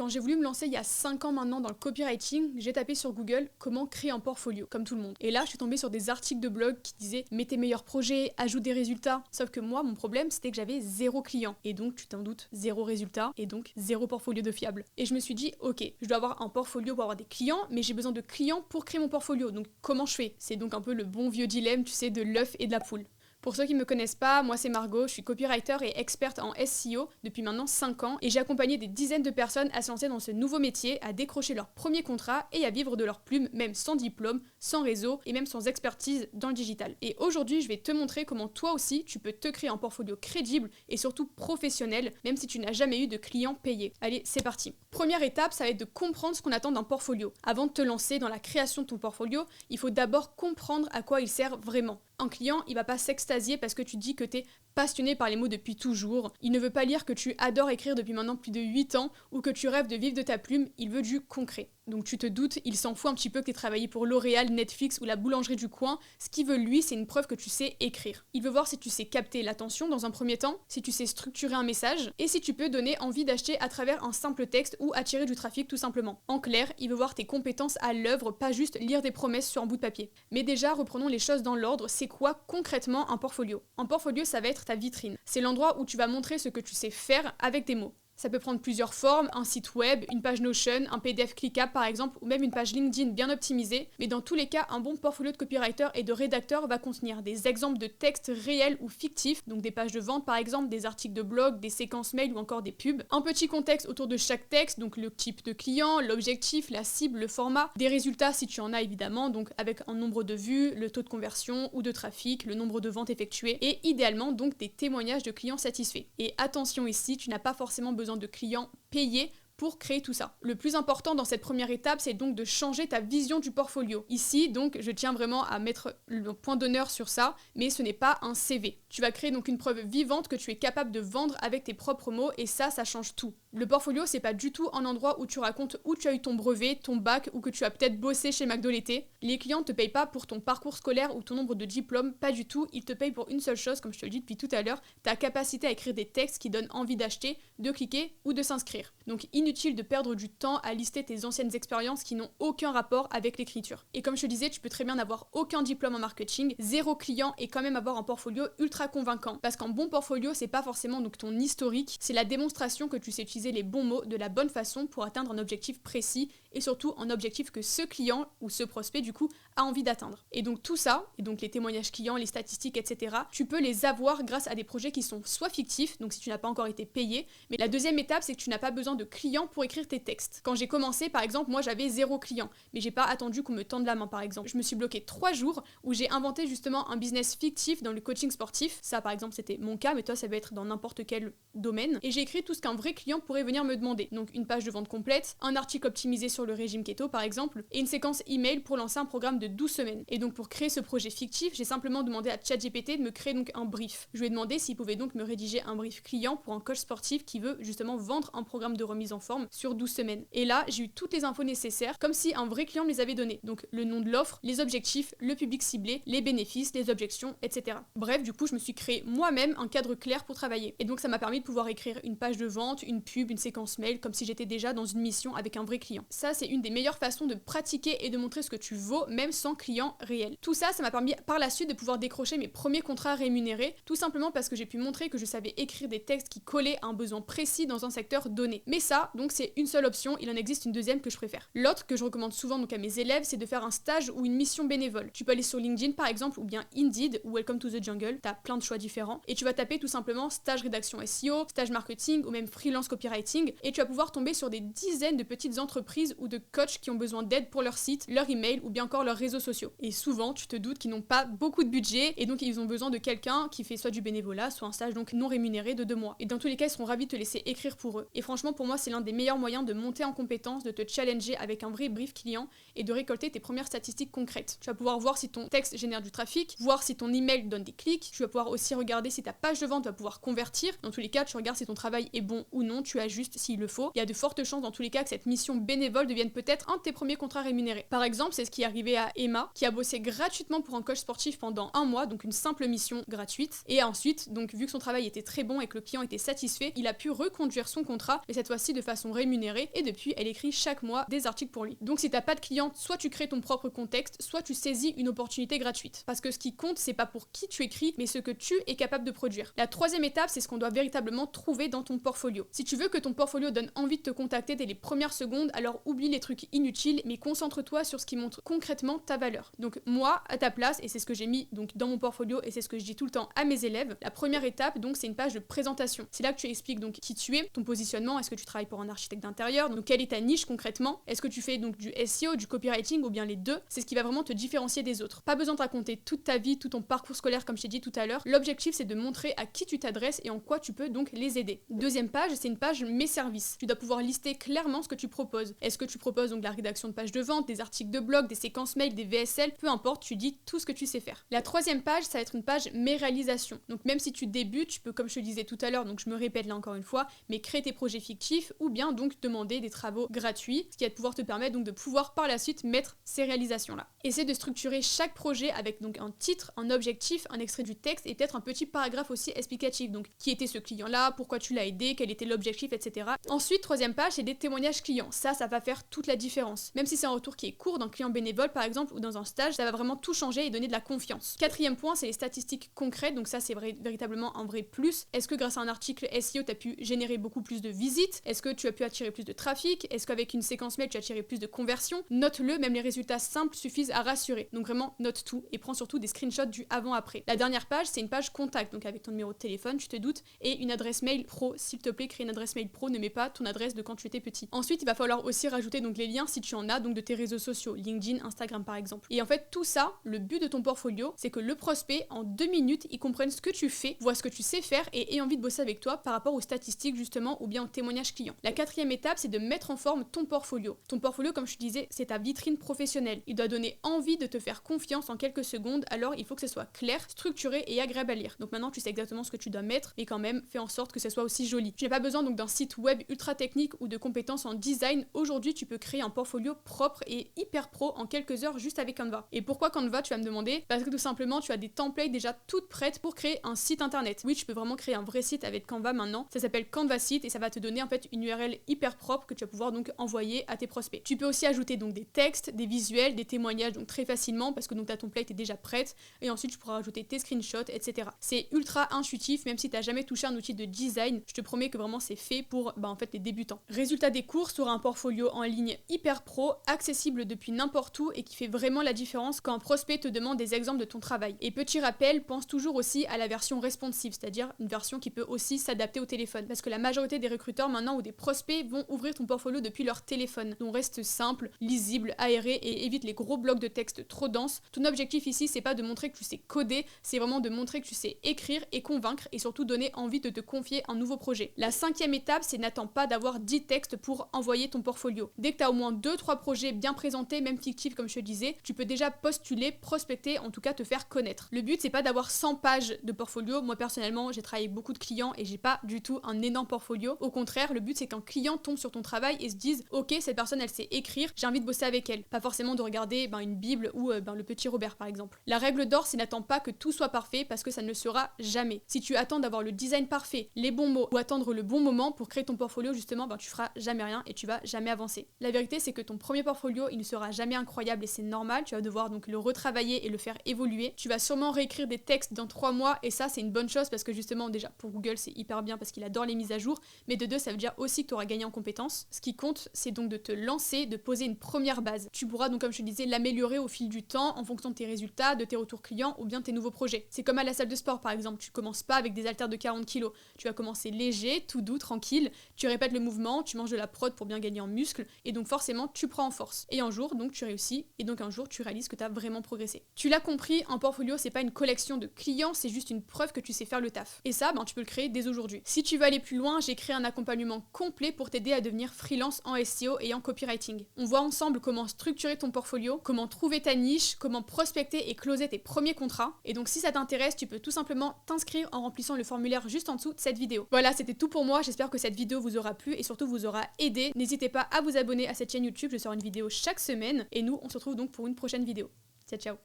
Quand j'ai voulu me lancer il y a 5 ans maintenant dans le copywriting, j'ai tapé sur Google comment créer un portfolio, comme tout le monde. Et là, je suis tombée sur des articles de blog qui disaient mets tes meilleurs projets, ajoute des résultats. Sauf que moi, mon problème, c'était que j'avais 0 client. Et donc, tu t'en doutes, 0 résultat, et donc 0 portfolio de fiable. Et je me suis dit, ok, je dois avoir un portfolio pour avoir des clients, mais j'ai besoin de clients pour créer mon portfolio. Donc, comment je fais? C'est donc un peu le bon vieux dilemme, tu sais, de l'œuf et de la poule. Pour ceux qui me connaissent pas, moi c'est Margot, je suis copywriter et experte en SEO depuis maintenant 5 ans et j'ai accompagné des dizaines de personnes à se lancer dans ce nouveau métier, à décrocher leur premier contrat et à vivre de leur plume, même sans diplôme, sans réseau et même sans expertise dans le digital. Et aujourd'hui, je vais te montrer comment toi aussi tu peux te créer un portfolio crédible et surtout professionnel, même si tu n'as jamais eu de clients payés. Allez, c'est parti. Première étape, ça va être de comprendre ce qu'on attend d'un portfolio. Avant de te lancer dans la création de ton portfolio, il faut d'abord comprendre à quoi il sert vraiment. Un client, il va pas s'extasier parce que tu dis que t'es passionné par les mots depuis toujours. Il ne veut pas lire que tu adores écrire depuis maintenant plus de 8 ans ou que tu rêves de vivre de ta plume, il veut du concret. Donc tu te doutes, il s'en fout un petit peu que tu aies travaillé pour L'Oréal, Netflix ou la boulangerie du coin. Ce qu'il veut lui, c'est une preuve que tu sais écrire. Il veut voir si tu sais capter l'attention dans un premier temps, si tu sais structurer un message et si tu peux donner envie d'acheter à travers un simple texte ou attirer du trafic tout simplement. En clair, il veut voir tes compétences à l'œuvre, pas juste lire des promesses sur un bout de papier. Mais déjà, reprenons les choses dans l'ordre, c'est quoi concrètement un portfolio? Un portfolio, ça va être ta vitrine. C'est l'endroit où tu vas montrer ce que tu sais faire avec des mots. Ça peut prendre plusieurs formes, un site web, une page Notion, un PDF cliquable par exemple, ou même une page LinkedIn bien optimisée, mais dans tous les cas, un bon portfolio de copywriter et de rédacteur va contenir des exemples de textes réels ou fictifs, donc des pages de vente par exemple, des articles de blog, des séquences mail ou encore des pubs, un petit contexte autour de chaque texte, donc le type de client, l'objectif, la cible, le format, des résultats si tu en as évidemment, donc avec un nombre de vues, le taux de conversion ou de trafic, le nombre de ventes effectuées, et idéalement donc des témoignages de clients satisfaits. Et attention ici, tu n'as pas forcément besoin de clients payés pour créer tout ça. Le plus important dans cette première étape, c'est donc de changer ta vision du portfolio. Ici, donc, je tiens vraiment à mettre le point d'honneur sur ça, mais ce n'est pas un CV. Tu vas créer donc une preuve vivante que tu es capable de vendre avec tes propres mots et ça change tout. Le portfolio, c'est pas du tout un endroit où tu racontes où tu as eu ton brevet, ton bac ou que tu as peut-être bossé chez McDo l'été. Les clients ne te payent pas pour ton parcours scolaire ou ton nombre de diplômes, pas du tout. Ils te payent pour une seule chose, comme je te le dis depuis tout à l'heure, ta capacité à écrire des textes qui donnent envie d'acheter, de cliquer ou de s'inscrire. Donc inutile de perdre du temps à lister tes anciennes expériences qui n'ont aucun rapport avec l'écriture. Et comme je te disais, tu peux très bien n'avoir aucun diplôme en marketing, 0 client et quand même avoir un portfolio ultra convaincant. Parce qu'un bon portfolio, c'est pas forcément donc ton historique, c'est la démonstration que tu sais utiliser les bons mots de la bonne façon pour atteindre un objectif précis et surtout un objectif que ce client ou ce prospect du coup a envie d'atteindre. Et donc tout ça, et donc les témoignages clients, les statistiques, etc., tu peux les avoir grâce à des projets qui sont soit fictifs, donc si tu n'as pas encore été payé, mais la deuxième étape, c'est que tu n'as pas besoin de clients pour écrire tes textes. Quand j'ai commencé, par exemple, moi j'avais 0 client, mais j'ai pas attendu qu'on me tende la main, par exemple. Je me suis bloqué 3 jours où j'ai inventé justement un business fictif dans le coaching sportif. Ça, par exemple, c'était mon cas, mais toi, ça peut être dans n'importe quel domaine. Et j'ai écrit tout ce qu'un vrai client pourrait venir me demander. Donc une page de vente complète, un article optimisé sur le régime keto, par exemple, et une séquence email pour lancer un programme de 12 semaines. Et donc pour créer ce projet fictif, j'ai simplement demandé à ChatGPT de me créer donc un brief. Je lui ai demandé s'il pouvait donc me rédiger un brief client pour un coach sportif qui veut justement vendre un programme de remise en forme sur 12 semaines. Et là, j'ai eu toutes les infos nécessaires, comme si un vrai client me les avait données. Donc le nom de l'offre, les objectifs, le public ciblé, les bénéfices, les objections, etc. Bref, du coup, je me suis créé moi-même un cadre clair pour travailler. Et donc ça m'a permis de pouvoir écrire une page de vente, une pub, une séquence mail, comme si j'étais déjà dans une mission avec un vrai client. Ça, c'est une des meilleures façons de pratiquer et de montrer ce que tu vaux, même sans client réel. Tout ça, ça m'a permis par la suite de pouvoir décrocher mes premiers contrats rémunérés, tout simplement parce que j'ai pu montrer que je savais écrire des textes qui collaient à un besoin précis dans un secteur donné. Mais ça, donc c'est une seule option, il en existe une deuxième que je préfère. L'autre que je recommande souvent donc à mes élèves, c'est de faire un stage ou une mission bénévole. Tu peux aller sur LinkedIn par exemple, ou bien Indeed, ou Welcome to the Jungle, t'as plein de choix différents, et tu vas taper tout simplement stage rédaction SEO, stage marketing, ou même freelance copywriting, et tu vas pouvoir tomber sur des dizaines de petites entreprises ou de coachs qui ont besoin d'aide pour leur site, leur email, ou bien encore leurs réseaux sociaux. Et souvent, tu te doutes qu'ils n'ont pas beaucoup de budget, et donc ils ont besoin de quelqu'un qui fait soit du bénévolat, soit un stage donc non rémunéré de 2 mois. Et dans tous les cas, ils seront ravis de te laisser écrire pour eux. Et franchement, pour moi, c'est l'un des meilleurs moyens de monter en compétence, de te challenger avec un vrai brief client et de récolter tes premières statistiques concrètes. Tu vas pouvoir voir si ton texte génère du trafic, voir si ton email donne des clics, tu vas pouvoir aussi regarder si ta page de vente va pouvoir convertir. Dans tous les cas, tu regardes si ton travail est bon ou non, tu ajustes s'il le faut. Il y a de fortes chances dans tous les cas que cette mission bénévole devienne peut-être un de tes premiers contrats rémunérés. Par exemple, c'est ce qui est arrivé à Emma, qui a bossé gratuitement pour un coach sportif pendant 1 mois, donc une simple mission gratuite. Et ensuite, donc vu que son travail était très bon et que le client était satisfait, il a pu reconduire son contrat, et cette fois-ci de façon rémunérée et depuis elle écrit chaque mois des articles pour lui. Donc si t'as pas de clients, soit tu crées ton propre contexte, soit tu saisis une opportunité gratuite. Parce que ce qui compte, c'est pas pour qui tu écris, mais ce que tu es capable de produire. La troisième étape, c'est ce qu'on doit véritablement trouver dans ton portfolio. Si tu veux que ton portfolio donne envie de te contacter dès les premières secondes, alors oublie les trucs inutiles, mais concentre-toi sur ce qui montre concrètement ta valeur. Donc moi, à ta place, et c'est ce que j'ai mis donc dans mon portfolio et c'est ce que je dis tout le temps à mes élèves, la première étape donc c'est une page de présentation. C'est là que tu expliques donc qui tu es, ton positionnement, est-ce que tu travailles pour un architecte d'intérieur, donc quelle est ta niche concrètement, est-ce que tu fais donc du SEO, du copywriting ou bien les deux, c'est ce qui va vraiment te différencier des autres. Pas besoin de raconter toute ta vie, tout ton parcours scolaire comme je t'ai dit tout à l'heure. L'objectif c'est de montrer à qui tu t'adresses et en quoi tu peux donc les aider. Deuxième page, c'est une page mes services. Tu dois pouvoir lister clairement ce que tu proposes. Est-ce que tu proposes donc la rédaction de pages de vente, des articles de blog, des séquences mail, des VSL, peu importe, tu dis tout ce que tu sais faire. La troisième page, ça va être une page mes réalisations. Donc même si tu débutes, tu peux, comme je te disais tout à l'heure, donc je me répète là encore une fois, mais créer tes projets fictifs ou bien donc demander des travaux gratuits, ce qui va pouvoir te permettre donc de pouvoir par la suite mettre ces réalisations là. Essaie de structurer chaque projet avec donc un titre, un objectif, un extrait du texte et peut-être un petit paragraphe aussi explicatif. Donc qui était ce client là, pourquoi tu l'as aidé, quel était l'objectif, etc. Ensuite, troisième page, c'est des témoignages clients. Ça va faire toute la différence. Même si c'est un retour qui est court d'un client bénévole par exemple ou dans un stage, ça va vraiment tout changer et donner de la confiance. Quatrième point, c'est les statistiques concrètes. Donc ça, c'est véritablement un vrai plus. Est-ce que grâce à un article SEO, tu as pu générer beaucoup plus de visites? Est-ce que tu as pu attirer plus de trafic? Est-ce qu'avec une séquence mail, tu as attiré plus de conversions? Note-le, même les résultats simples suffisent à rassurer. Donc vraiment, note tout et prends surtout des screenshots du avant-après. La dernière page, c'est une page contact. Donc avec ton numéro de téléphone, tu te doutes, et une adresse mail pro. S'il te plaît, crée une adresse mail pro, ne mets pas ton adresse de quand tu étais petit. Ensuite, il va falloir aussi rajouter donc les liens si tu en as, donc de tes réseaux sociaux, LinkedIn, Instagram par exemple. Et en fait, tout ça, le but de ton portfolio, c'est que le prospect, en 2 minutes, il comprenne ce que tu fais, voit ce que tu sais faire et ait envie de bosser avec toi par rapport aux statistiques justement ou bien aux témoignages clients. La quatrième étape, c'est de mettre en forme ton portfolio. Ton portfolio, comme je te disais, c'est ta vitrine professionnelle. Il doit donner envie de te faire confiance en quelques secondes, alors il faut que ce soit clair, structuré et agréable à lire. Donc maintenant, tu sais exactement ce que tu dois mettre, mais quand même, fais en sorte que ce soit aussi joli. Tu n'as pas besoin donc d'un site web ultra technique ou de compétences en design. Aujourd'hui, tu peux créer un portfolio propre et hyper pro en quelques heures juste avec Canva. Et pourquoi Canva, tu vas me demander? Parce que tout simplement, tu as des templates déjà toutes prêtes pour créer un site internet. Oui, tu peux vraiment créer un vrai site avec Canva maintenant. Ça s'appelle Canva Site et ça va te donner en fait une URL hyper propre que tu vas pouvoir donc envoyer à tes prospects. Tu peux aussi ajouter donc des textes, des visuels, des témoignages donc très facilement parce que donc ta template est déjà prête et ensuite tu pourras ajouter tes screenshots, etc. C'est ultra intuitif, même si tu n'as jamais touché un outil de design, je te promets que vraiment c'est fait pour en fait les débutants. Résultat des cours, tu auras un portfolio en ligne hyper pro, accessible depuis n'importe où et qui fait vraiment la différence quand un prospect te demande des exemples de ton travail. Et petit rappel, pense toujours aussi à la version responsive, c'est-à-dire une version qui peut aussi s'adapter au téléphone. Parce que la majorité des recruteurs maintenant ou des prospects vont ouvrir ton portfolio depuis leur téléphone. Donc reste simple, lisible, aéré et évite les gros blocs de texte trop denses. Ton objectif ici, c'est pas de montrer que tu sais coder, c'est vraiment de montrer que tu sais écrire et convaincre et surtout donner envie de te confier un nouveau projet. La cinquième étape, c'est n'attends pas d'avoir 10 textes pour envoyer ton portfolio. Dès que tu as au moins 2-3 projets bien présentés, même fictifs comme je te disais, tu peux déjà postuler, prospecter, en tout cas te faire connaître. Le but, c'est pas d'avoir 100 pages de portfolio. Moi personnellement, j'ai travaillé avec beaucoup de clients et j'ai pas du tout un énorme portfolio. Au contraire, le but c'est qu'un client tombe sur ton travail et se dise ok, cette personne elle sait écrire, j'ai envie de bosser avec elle. Pas forcément de regarder une bible ou le petit Robert par exemple. La règle d'or, c'est n'attends pas que tout soit parfait parce que ça ne le sera jamais. Si tu attends d'avoir le design parfait, les bons mots ou attendre le bon moment pour créer ton portfolio, justement, tu feras jamais rien et tu vas jamais avancer. La vérité, c'est que ton premier portfolio, il ne sera jamais incroyable et c'est normal. Tu vas devoir donc le retravailler et le faire évoluer. Tu vas sûrement réécrire des textes dans 3 mois et ça, c'est une bonne chose parce que justement, déjà, pour Google, c'est hyper bien parce qu'il adore les mises à jour. Mais de deux, ça veut dire aussi que tu auras gagné en compétences. Ce qui compte, c'est donc de te lancer, de poser une première base. Tu pourras donc, comme je te disais, l'améliorer au fil du temps en fonction de tes résultats, de tes retours clients ou bien de tes nouveaux projets. C'est comme à la salle de sport par exemple. Tu commences pas avec des haltères de 40 kg. Tu vas commencer léger, tout doux, tranquille. Tu répètes le mouvement, tu manges de la prod pour bien gagner en muscles et donc forcément tu prends en force. Et un jour donc tu réussis et donc un jour tu réalises que tu as vraiment progressé. Tu l'as compris, un portfolio c'est pas une collection de clients, c'est juste une preuve que tu sais faire le taf. Et ça, tu peux le créer dès aujourd'hui. Si tu veux aller plus loin, j'ai créé un accompagnement complet pour t'aider à devenir freelance en SEO et en copywriting. On voit ensemble comment structurer ton portfolio, comment trouver ta niche, comment prospecter et closer tes premiers contrats. Et donc si ça t'intéresse, tu peux tout simplement t'inscrire en remplissant le formulaire juste en dessous de cette vidéo. Voilà, c'était tout pour moi, j'espère que cette vidéo vous aura plu et surtout vous aura aidé. N'hésitez pas à vous abonner à cette chaîne YouTube, je sors une vidéo chaque semaine et nous on se retrouve donc pour une prochaine vidéo. Ciao ciao.